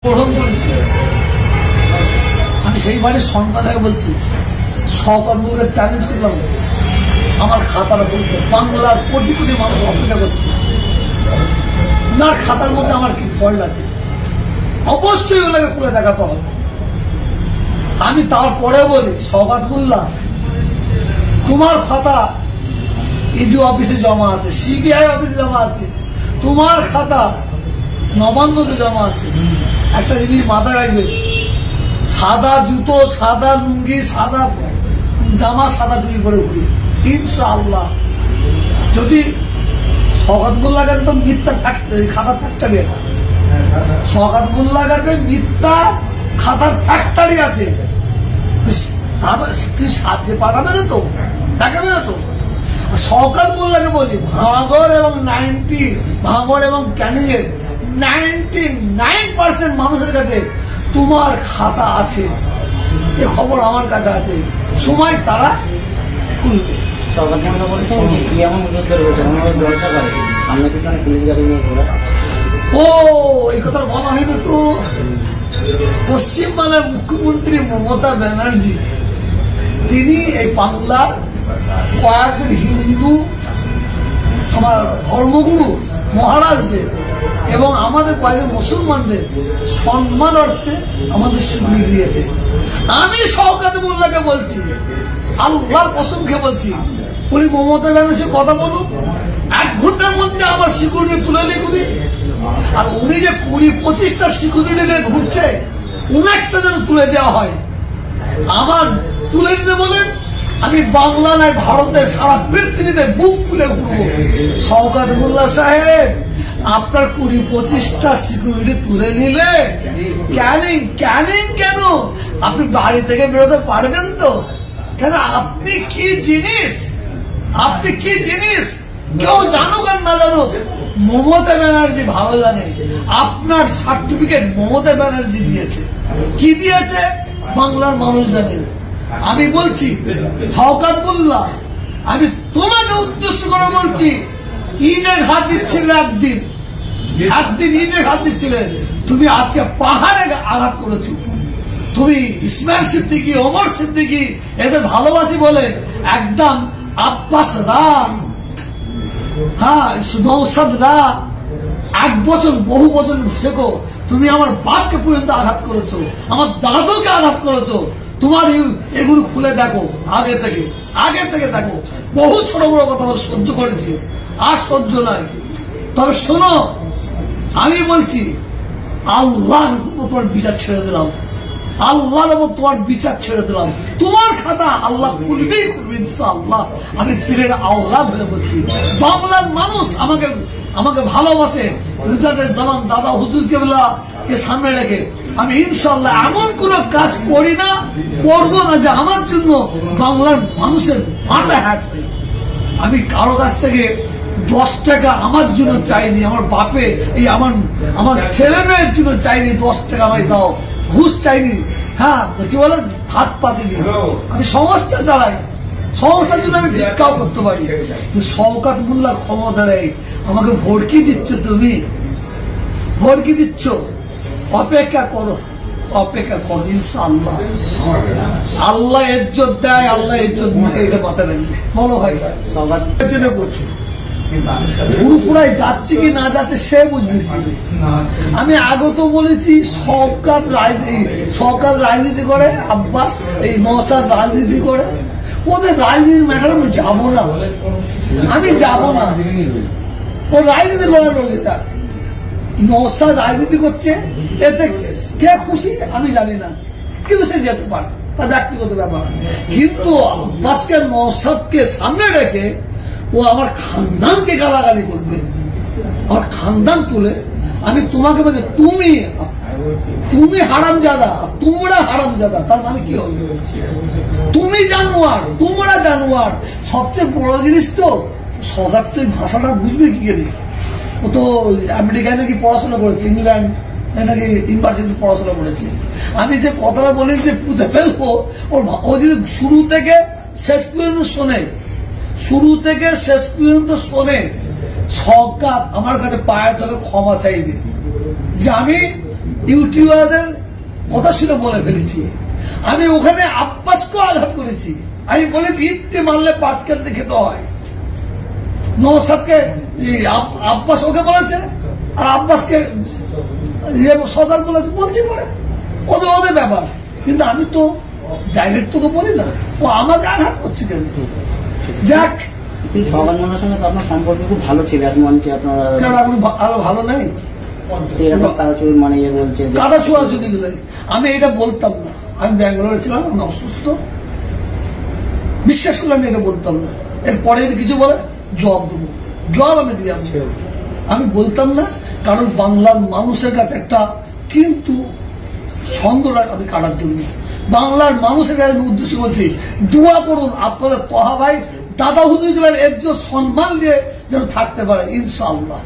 গ্রহণ করেছিল। আমি সেই বাড়ির সন্তান হয়ে বলছি, সহকর্মীকে চ্যালেঞ্জ করলাম, আমার খাতাটা বলতে বাংলার কোটি কোটি মানুষ অপেক্ষা করছে, ওনার খাতার মধ্যে আমার কি ফল্ট আছে, অবশ্যই ওনাকে খুলে দেখাতে হবে। আমি তারপরে বলি, সওগাত মোল্লা, তোমার খাতা ইডি অফিসে জমা আছে, সিবিআই অফিসে জমা আছে, তোমার খাতা নবান্নতে জমা আছে। একটা জিনিস মাথায় রাখবে, সাদা জুতো, সাদা লুঙ্গি, সাদা জামা, সাদা টুপি পরে ঘুরি, ইনশাআল্লাহ। যদি সওগাত মোল্লার কাছে তো মিথ্যা খাতার ফ্যাক্টরি আছে, সওগাত মোল্লার কাছে মিথ্যা খাতার ফ্যাক্টরি আছে, সাহায্যে পাঠাবে না তো, দেখাবে না তো। সওগাত মোল্লাকে বলি, ভাঙড় এবং ভাঙড় এবং ক্যানিংয়ের 99% মানুষের কাছে তোমার খাতা আছে, এ খবর আমার কাছে আছে, সময় তারা খুলবে। সওগাত মোল্লা বলেছেন যে কি এমন উদ্যোগ হয়েছে, আমাদের জলসা করে সামনে পিছনে পুলিশ গাড়ি নিয়ে ঘোরা। ও, এই কথা বলা হয়নি তো। পশ্চিমবাংলার মুখ্যমন্ত্রী মমতা ব্যানার্জি, তিনি এই বাংলার কয়েকজন হিন্দু আমার ধর্মগুরু মহারাজদের এবং আমাদের কয়েকজন মুসলমানদের সম্মান অর্থে আমাদের স্বীকৃতি দিয়েছে। আমি সওগাত মোল্লাকে বলছি, আল্লাহর কসম খেয়ে বলছি, উনি মমতা ব্যানার্জির কথা বলুন, 1 ঘন্টার মধ্যে আমার সিকিউরিটি তুলে নিয়ে, আর উনি যে 20-25টা সিকিউরিটি নিয়ে ঘুরছে, উনারটা যেন তুলে দেওয়া হয়। আমার তুলে দিতে বলেন, আমি বাংলা নয় ভারতের সারা পৃথিবীতে বুক খুলে ঘুরবো। সওগাত মোল্লা সাহেব, আপনার 20-25টা সিকিউরিটি তুলে নিলে ক্যানিং কেন আপনি বাড়ি থেকে বেরোতে পারবেন তো? কেন আপনি কি জিনিস, আপনি কি জিনিস, কেউ জানুক আর না জানুক, মমতা ব্যানার্জি ভালো জানে। আপনার সার্টিফিকেট মমতা ব্যানার্জি দিয়েছে, কি দিয়েছে বাংলার মানুষ জানে। আমি বলছি সওগাত মোল্লা, আমি তোমাকে উদ্দেশ্য করে বলছি, ইটের হাত দিচ্ছিলে একদিন ইটের হাত দিচ্ছিলে, তুমি আজকে পাহাড়ে আঘাত করেছো। তুমি ইসমাইল সিদ্দিকী, ওমর সিদ্দিকী এদের ভালোবাসি বলে একদম আব্বাস রাম, হ্যাঁ নৌসাদ রা, 1 বছর বহু বছর শেখো, তুমি আমার বাপকে পর্যন্ত আঘাত করেছো, আমার দাদুকে আঘাত করেছো। তোমার এগুলো খুলে দেখো, আগে থেকে দেখো। বহু ছোট বড় কথা সহ্য করেছি, আর সহ্য নাই। তবে শোনো, আমি বলছি, আল্লাহ তোমার বিচার ছেড়ে দিলাম, আল্লাহর উপর তোমার বিচার ছেড়ে দিলাম। তোমার খাতা আল্লাহ খুলবেই ইনশাআল্লাহ। আমি পীরের আওলাদ হয়ে বলছি, বাংলার মানুষ আমাকে ভালোবাসে। মুজাদের জামান দাদা হুজুর কেবলা কে সামনে রেখে আমি ইনশাআল্লাহ এমন কোন কাজ করি না, করবো না যে আমার জন্য বাংলার মানুষের মাথা হাঁটবে। আমি কারো কাছ থেকে 10 টাকা আমার জন্য চাইনি, আমার বাপে এই আমার ছেলে মেয়ের জন্য চাইনি 10 টাকা আমায় দাও, ঘুষ চাইনি, হ্যাঁ কি বলে হাত পাতিনি। আমি সংস্থা চালাই, সংস্থার জন্য আমি ভিক্ষাও করতে পারি। সওগাত মোল্লার ক্ষমতা নেই, আমাকে ভড়কি দিচ্ছ, তুমি ভড়কি দিচ্ছ। অপেক্ষা করো ইনশাআল্লাহ। আল্লাহ ইজ্জত দেয়, আল্লাহ ইজ্জত দেয়, এটা মাথায় রাখবে। বলো ভাই, সওগাতের জন্য করছো, ফুরফুরাই যাচ্ছে কি না যাচ্ছে সে বুঝবে। আমি আগে তো বলেছি, সওগাত রাজনীতি করে, আব্বাস এই নওসাদ রাজনীতি করে, ওদের রাজনীতির ম্যাটার আমি যাবো না, ও রাজনীতি করার রোগে তার। নওসাদ রাজনীতি করছে, এতে কে খুশি আমি জানি না, কিন্তু সে যেতে পারে, তার ব্যক্তিগত ব্যাপার। কিন্তু আব্বাসকে নওসাদকে সামনে রেখে ও আমার খানদানকে গালাগালি করবে, আমার খানদান তুলে। আমি তোমাকে বলছি, তুমি হারামজাদা, তোমরা হারামজাদা, তার মানে কি হবে? তুমি জানোয়ার, তোমরা জানোয়ার। সবচেয়ে বড় জিনিস তো সওগাত, তো ভাষাটা বুঝবে কি করে? ও তো আমেরিকায় নাকি পড়াশোনা করেছে, ইংল্যান্ড নাকি ইউনিভার্সিটি পড়াশোনা করেছে। আমি যে কথাটা বলি যে পুঁতে ফেলবো, ও যদি শুরু থেকে শেষ পর্যন্ত শোনে, সওগাত আমার কাছে পায়ে তলে ক্ষমা চাইবে যে আমি ইউটিউবারদের কথা শুনে বলে ফেলেছি। আমি ওখানে আব্বাসকেও আঘাত করেছি। আমি বলেছি ইটকে মারলে পাটকেলতে খেতে হয়। নওশাদকে আব্বাস ওকে বলেছে, আর আব্বাসকে সদার বলেছে, বলতে পারে, ওদের ওদের ব্যাপার। কিন্তু আমি তো ডাইরেক্ট তোকে বলি না, ও আমাকে আঘাত করছে কেন? যাক, সবার সঙ্গে তো আপনার সম্পর্ক খুব ভালো ছিল এক মঞ্চে, আপনারা আরো ভালো নাই এরকম কাদাচুর মানে ইয়ে বলছে কাদা ছোঁয়াছুঁতি গেলে আমি এটা বলতাম না। আমি ব্যাঙ্গালোরে ছিলাম, আমি অসুস্থ, বিশ্বাস করলে আমি এটা বলতাম না। এরপরে যদি কিছু বলে জবাব দেবো, জবাব আমি দিয়ে আসছি। আমি বলতাম না, কারণ বাংলার মানুষের কাছে একটা কিন্তু ছন্দ আমি কাটার জন্য বাংলার মানুষের কাছে উদ্দেশ্য করছি, দোয়া করুন আপনাদের তহা ভাই দাদা হুজুর এর সম্মান দিয়ে যেন থাকতে পারে ইনশাআল্লাহ।